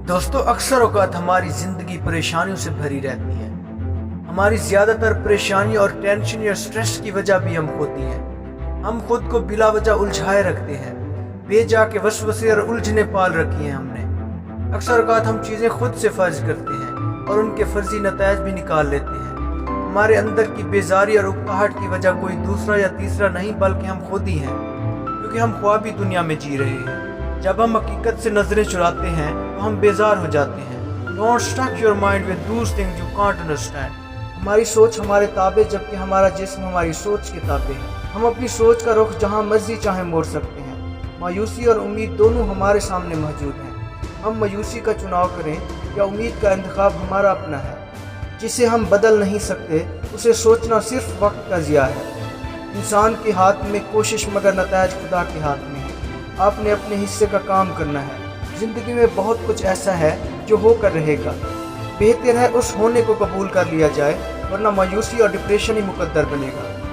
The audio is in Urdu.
دوستو، اکثر اوقات ہماری زندگی پریشانیوں سے بھری رہتی ہے۔ ہماری زیادہ تر پریشانی اور ٹینشن یا سٹریس کی وجہ بھی ہم ہوتی ہیں۔ ہم خود کو بلا وجہ الجھائے رکھتے ہیں، بے جا کے وسوسے اور الجھنے پال رکھی ہیں ہم نے۔ اکثر اوقات ہم چیزیں خود سے فرض کرتے ہیں اور ان کے فرضی نتائج بھی نکال لیتے ہیں۔ ہمارے اندر کی بیزاری اور اکتاہٹ کی وجہ کوئی دوسرا یا تیسرا نہیں بلکہ ہم خود ہی ہیں، کیونکہ ہم خوابی دنیا میں جی رہے ہیں۔ جب ہم حقیقت سے نظریں چراتے ہیں تو ہم بیزار ہو جاتے ہیں۔ Don't stuck your mind with those things you can't understand۔ ہماری سوچ ہمارے تابع جبکہ ہمارا جسم ہماری سوچ کے تابع ہے۔ ہم اپنی سوچ کا رخ جہاں مرضی چاہیں موڑ سکتے ہیں۔ مایوسی اور امید دونوں ہمارے سامنے موجود ہیں۔ ہم مایوسی کا چناؤ کریں یا امید کا انتخاب ہمارا اپنا ہے، جسے ہم بدل نہیں سکتے۔ اسے سوچنا صرف وقت کا ضیاع ہے۔ انسان کے ہاتھ میں کوشش مگر نتائج خدا کے ہاتھ میں ہے۔ آپ نے اپنے حصے کا کام کرنا ہے۔ زندگی میں بہت کچھ ایسا ہے جو ہو کر رہے گا۔ بہتر ہے اس ہونے کو قبول کر لیا جائے، ورنہ مایوسی اور ڈپریشن ہی مقدر بنے گا۔